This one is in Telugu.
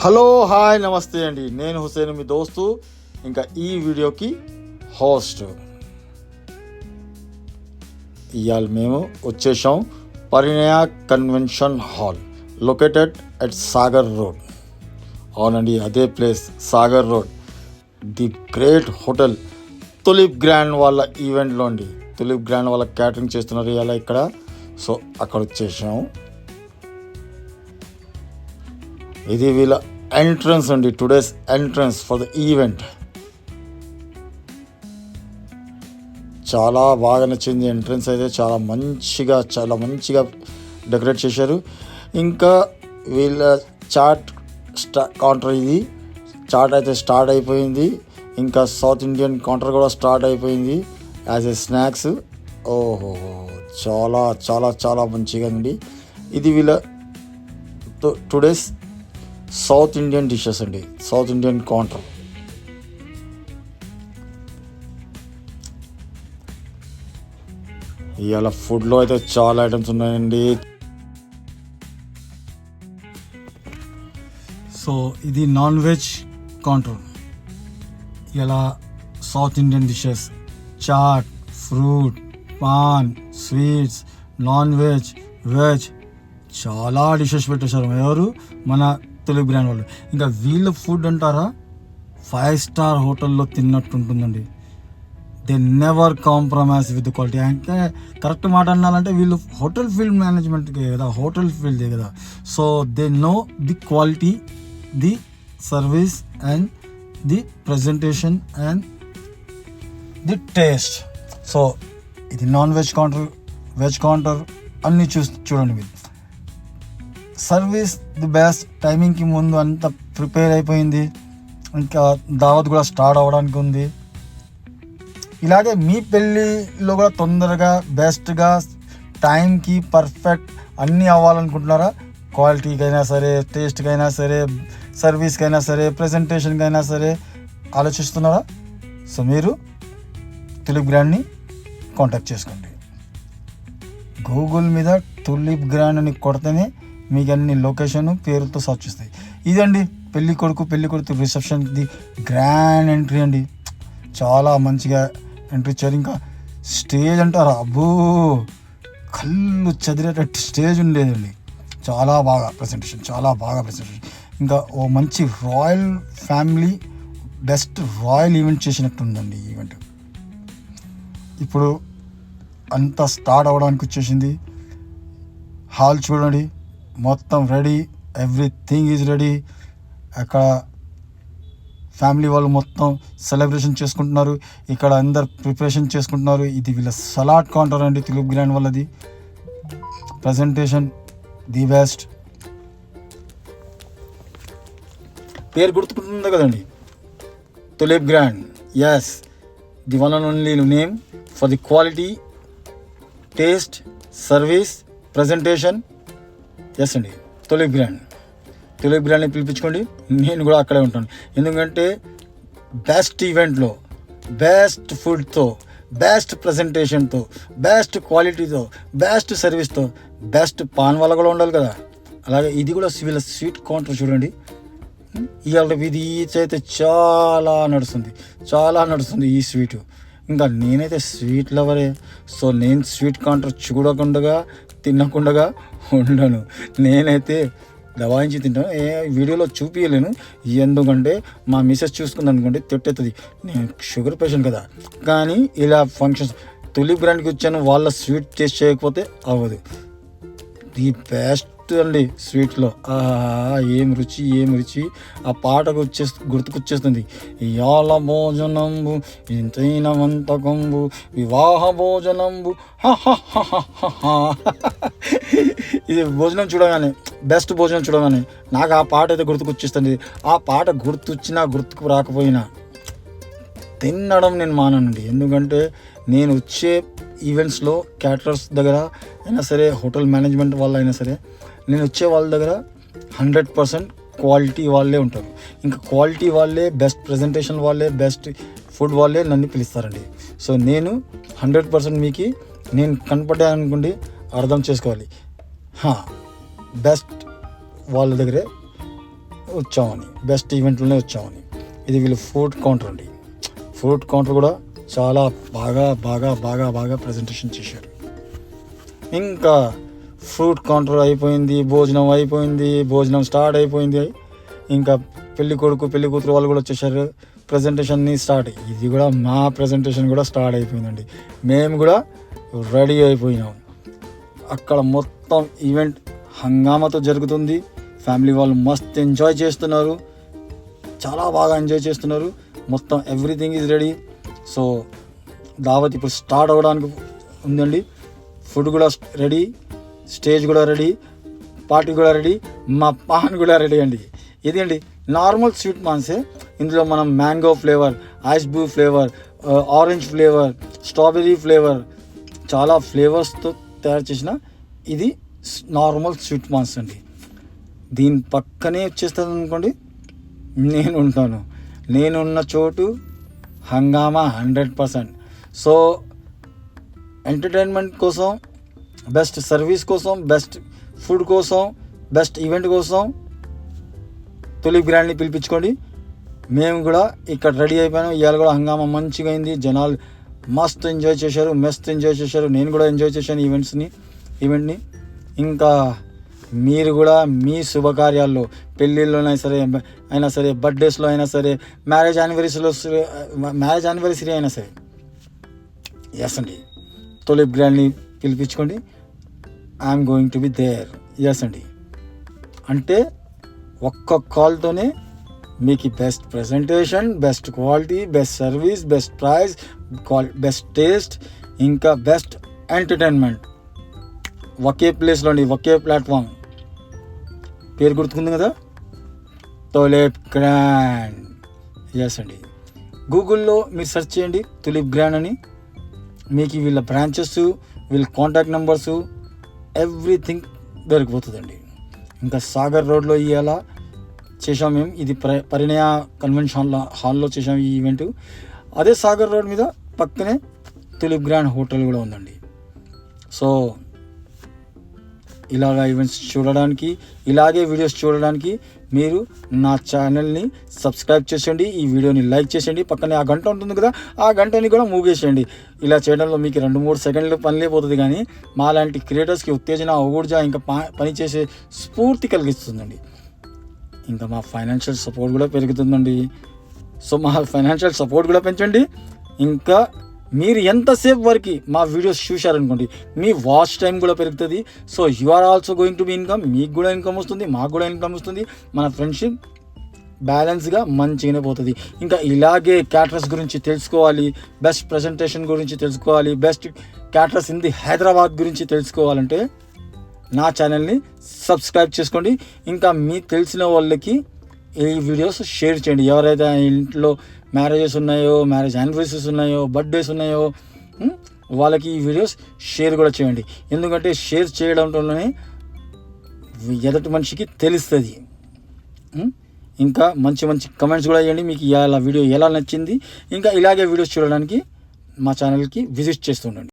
హలో హాయ్ నమస్తే అండి, నేను హుసేన్ మీ దోస్తు. ఇంకా ఈ వీడియోకి హోస్ట్. ఇవాళ మేము వచ్చేసాం Parinaya convention hall, located at Sagar road. అవునండి, అదే place Sagar road, the great hotel Tulip Grand వాళ్ళ ఈవెంట్లో అండి. తులిప్ గ్రాండ్ వాళ్ళ క్యాటరింగ్ చేస్తున్నారు ఇలా ఇక్కడ. సో అక్కడ వచ్చేసాము. ఇది వీళ్ళ ఎంట్రన్స్ అండి, today's entrance for the event. చాలా బాగా నచ్చింది ఎంట్రన్స్ అయితే. చాలా మంచిగా డెకరేట్ చేశారు. ఇంకా వీళ్ళ చాట్ కౌంటర్, ఇది చాట్ అయితే స్టార్ట్ అయిపోయింది. ఇంకా సౌత్ ఇండియన్ కౌంటర్ కూడా స్టార్ట్ అయిపోయింది యాజ్ ఏ స్నాక్స్. ఓహో, చాలా చాలా చాలా మంచిగా అండి. ఇది వీళ్ళ టుడేస్ సౌత్ ఇండియన్ డిషెస్ అండి, సౌత్ ఇండియన్ కౌంటర్. ఇవాళ ఫుడ్లో అయితే చాలా ఐటమ్స్ ఉన్నాయండి. సో ఇది నాన్ వెజ్ కౌంటర్. ఇలా south Indian dishes, chaat, fruit, paan, sweets, non veg, veg, చాలా డిషెస్ పెట్టేశారు. ఎవరు? మన తులిప్ గ్రాండ్ వాళ్ళు. ఇంకా వీళ్ళ ఫుడ్ అంటారా, 5 స్టార్ హోటల్లో తిన్నట్టు ఉంటుందండి. They never compromise with quality. అంటే కరెక్ట్ మాట అన్నారంటే వీళ్ళు హోటల్ ఫీల్డ్ మేనేజ్మెంట్కే కదా, హోటల్ ఫీల్డే కదా. So they know the quality, the service and the presentation and the taste. So ఇది non veg counter, veg counter అన్నీ చూడండి మీరు. Service the best. టైమింగ్కి ముందు అంతా ప్రిపేర్ అయిపోయింది. ఇంకా దావత్ కూడా స్టార్ట్ అవ్వడానికి ఉంది. ఇలాగే మీ పెళ్ళిలో కూడా తొందరగా బెస్ట్గా టైంకి పర్ఫెక్ట్ అన్నీ అవ్వాలనుకుంటున్నారా? క్వాలిటీకి అయినా సరే, టేస్ట్కి అయినా సరే, సర్వీస్కి అయినా సరే, ప్రజెంటేషన్కి అయినా సరే ఆలోచిస్తున్నారా? సో మీరు తులిప్ గ్రాండ్ని కాంటాక్ట్ చేసుకోండి. గూగుల్ మీద తులిప్ గ్రాండ్ అని కొడితేనే మీకు అన్ని లొకేషన్ పేరుతో సర్చ్ చేస్తాయి. ఇదండి పెళ్లి కొడుకు రిసెప్షన్, ది గ్రాండ్ ఎంట్రీ అండి. చాలా మంచిగా ఎంట్రీ ఇచ్చారు. ఇంకా స్టేజ్ అంటారా, అబ్బో కళ్ళు చెదిరేటట్టు స్టేజ్ ఉండేదండి. చాలా బాగా ప్రజెంటేషన్. ఇంకా ఓ మంచి royal family, best royal event చేసినట్టు ఉందండి ఈ ఈవెంట్. ఇప్పుడు అంతా స్టార్ట్ అవ్వడానికి వచ్చేసింది. హాల్ చూడండి, మొత్తం రెడీ, ఎవ్రీథింగ్ ఈజ్ రెడీ. అక్కడ ఫ్యామిలీ వాళ్ళు మొత్తం సెలబ్రేషన్ చేసుకుంటున్నారు. ఇక్కడ అందరు ప్రిపరేషన్ చేసుకుంటున్నారు. ఇది వీళ్ళ సలాడ్ కౌంటర్ అండి, తులిప్ గ్రాండ్ వాళ్ళది. Presentation the best. పేరు గుర్తుకుంటుంది కదండి, Tulip Grand. Yes, the one and only name for the quality, taste, service, presentation. Yes అండి, తులిప్ గ్రాండ్ని పిలిపించుకోండి. నేను కూడా అక్కడే ఉంటాను. ఎందుకంటే బెస్ట్ ఈవెంట్లో, బెస్ట్ ఫుడ్తో, బెస్ట్ ప్రజెంటేషన్తో, బెస్ట్ క్వాలిటీతో, బెస్ట్ సర్వీస్తో, బెస్ట్ పాన్ వల్ల కూడా ఉండాలి కదా. అలాగే ఇది కూడా వీళ్ళ స్వీట్ కౌంటర్ చూడండి. ఇవాళ ఇది అయితే చాలా నడుస్తుంది ఈ స్వీటు. ఇంకా నేనైతే స్వీట్ లవరే. సో నేను స్వీట్ కౌంటర్ చూడకుండా తినకుండా ఉండను. నేనైతే దవాయించి తింటాను. వీడియోలో చూపించలేను, ఎందుకంటే మా మిసెస్ చూసుకుంది అనుకోండి తిట్టేస్తుంది. నేను షుగర్ పేషెంట్ కదా. కానీ ఇలా ఫంక్షన్స్ తులిప్ గ్రాండ్కి వచ్చాను, వాళ్ళ స్వీట్ టేస్ట్ చేయకపోతే అవ్వదు. ది బెస్ట్ అండి స్వీట్లో. ఏం రుచి. ఆ పాటకు గుర్తుకొచ్చేస్తుంది. ఇయాల భోజనంబు ఇంతైన వంతకంబు, వివాహ భోజనంబు. ఇది భోజనం చూడగానే, బెస్ట్ భోజనం చూడగానే నాకు ఆ పాట అయితే గుర్తుకొచ్చేస్తుంది. ఆ పాట గుర్తుకు రాకపోయినా తినడం నేను మానండి. ఎందుకంటే నేను వచ్చే ఈవెంట్స్లో క్యాటరర్స్ దగ్గర అయినా సరే, హోటల్ మేనేజ్మెంట్ వాళ్ళు అయినా సరే, నేను వచ్చే వాళ్ళ దగ్గర 100% క్వాలిటీ వాళ్ళే ఉంటారు. ఇంకా క్వాలిటీ వాళ్ళే, బెస్ట్ ప్రజెంటేషన్ వాళ్ళే, బెస్ట్ ఫుడ్ వాళ్ళే నన్ను పిలుస్తారండి. సో నేను 100% మీకు నేను కనపడ్డాను అనుకోండి, అర్థం చేసుకోవాలి. బెస్ట్ వాళ్ళ దగ్గరే వచ్చామని, బెస్ట్ ఈవెంట్లోనే వచ్చామని. ఇది వీళ్ళు ఫుడ్ కౌంటర్ అండి. ఫుడ్ కౌంటర్ కూడా చాలా బాగా ప్రజెంటేషన్ చేశారు. ఇంకా ఫ్రూట్ కౌంటర్ అయిపోయింది, భోజనం స్టార్ట్ అయిపోయింది. ఇంకా పెళ్లి కొడుకు పెళ్లి కూతురు వాళ్ళు కూడా వచ్చేసారు. ప్రజెంటేషన్ని స్టార్ట్, ఇది కూడా మా ప్రజెంటేషన్ కూడా స్టార్ట్ అయిపోయిందండి. మేము కూడా రెడీ అయిపోయినాం. అక్కడ మొత్తం ఈవెంట్ హంగామాతో జరుగుతుంది. ఫ్యామిలీ వాళ్ళు మస్త్ ఎంజాయ్ చేస్తున్నారు, చాలా బాగా ఎంజాయ్ చేస్తున్నారు. మొత్తం ఎవ్రీథింగ్ ఈజ్ రెడీ. సో దావత్ ఇప్పుడు స్టార్ట్ అవ్వడానికి ఉందండి. ఫుడ్ కూడా రెడీ, స్టేజ్ కూడా రెడీ, పార్టీ కూడా రెడీ, మా పాన్ కూడా రెడీ అండి. ఇది అండి నార్మల్ స్వీట్ మాన్సే. ఇందులో మనం mango flavour, ice blue flavour, orange flavour, strawberry flavour, చాలా ఫ్లేవర్స్తో తయారు చేసిన ఇది నార్మల్ స్వీట్ మాన్స్ అండి. దీని పక్కనే వచ్చేస్తుంది అనుకోండి, నేనున్న చోటు హంగామా 100%. సో ఎంటర్టైన్మెంట్ కోసం, బెస్ట్ సర్వీస్ కోసం, బెస్ట్ ఫుడ్ కోసం, బెస్ట్ ఈవెంట్ కోసం తులిప్ గ్రాండ్ని పిలిపించుకోండి. మేము కూడా ఇక్కడ రెడీ అయిపోయాను. ఇవాళ కూడా హంగామా మంచిగా అయింది. జనాలు మస్తు ఎంజాయ్ చేశారు. నేను కూడా ఎంజాయ్ చేశాను ఈవెంట్ని. ఇంకా మీరు కూడా మీ శుభకార్యాల్లో, పెళ్ళిళ్ళలో అయినా సరే, బర్త్డేస్లో అయినా సరే, మ్యారేజ్ యానివర్సరీ అయినా సరే, ఎస్ అండి, తులిప్ గ్రాండ్ని పిలిపించుకోండి. I'm going to be there. Yes అండి, అంటే ఒక్క కాల్తోనే మీకు best presentation, best quality, best service, best price, best taste, ఇంకా బెస్ట్ ఎంటర్టైన్మెంట్ ఒకే ప్లేస్లో అండి, ఒకే ప్లాట్ఫామ్. పేరు గుర్తుకుంది కదా, తులిప్ గ్రాండ్. ఎస్ అండి, గూగుల్లో మీరు సెర్చ్ చేయండి తులిప్ గ్రాండ్ అని. మీకు వీళ్ళ బ్రాంచెస్, వీళ్ళ కాంటాక్ట్ నెంబర్సు, ఎవ్రీథింగ్ దొరికిపోతుందండి. ఇంకా సాగర్ రోడ్లో ఇవాళ చేసాం మేము. ఇది పరిణయ కన్వెన్షన్ హాల్లో చేసాం ఈ ఈవెంట్. అదే సాగర్ రోడ్ మీద పక్కనే తులిప్ గ్రాండ్ హోటల్ కూడా ఉందండి. సో ఇలాగా ఈవెంట్స్ చూడడానికి, ఇలాగే వీడియోస్ చూడడానికి మీరు నా ఛానల్ని సబ్స్క్రైబ్ చేసేయండి, ఈ వీడియోని లైక్ చేసేయండి. పక్కనే ఆ గంట ఉంటుంది కదా, ఆ గంటని కూడా మూగేసేయండి. ఇలా చేయడంలో మీకు 2-3 సెకండ్లు పనిలే పోతుంది, కానీ మాలాంటి క్రియేటర్స్కి ఉత్తేజన, ఊర్జా, ఇంకా పని చేసే స్ఫూర్తి కలిగిస్తుందండి. ఇంకా మా ఫైనాన్షియల్ సపోర్ట్ కూడా పెరుగుతుందండి. సో మా ఫైనాన్షియల్ సపోర్ట్ కూడా పెంచండి. ఇంకా మీరు ఎంతసేపు వరకు మా వీడియోస్ చూశారనుకోండి, మీ వాచ్ టైం కూడా పెరుగుతుంది. So you are also going to be income. మీకు కూడా ఇన్కమ్ వస్తుంది, మాకు కూడా ఇన్కమ్ వస్తుంది. మన ఫ్రెండ్షిప్ బ్యాలెన్స్గా మంచిగానే పోతుంది. ఇంకా ఇలాగే క్యాటరర్స్ గురించి తెలుసుకోవాలి, బెస్ట్ ప్రజెంటేషన్ గురించి తెలుసుకోవాలి, best caterers in the Hyderabad గురించి తెలుసుకోవాలంటే నా ఛానల్ని సబ్స్క్రైబ్ చేసుకోండి. ఇంకా మీకు తెలిసిన వాళ్ళకి ఈ వీడియోస్ షేర్ చేయండి. ఎవరైతే ఇంట్లో మ్యారేజెస్ ఉన్నాయో, మ్యారేజ్ యానివర్సరీస్ ఉన్నాయో, బర్త్డేస్ ఉన్నాయో, వాళ్ళకి ఈ వీడియోస్ షేర్ కూడా చేయండి. ఎందుకంటే షేర్ చేయడంలోనే ఎదుటి మనిషికి తెలుస్తుంది. ఇంకా మంచి కమెంట్స్ కూడా ఇవ్వండి, మీకు ఇలా వీడియో ఎలా నచ్చింది. ఇంకా ఇలాగే వీడియోస్ చూడడానికి మా ఛానల్కి విజిట్ చేస్తుండండి.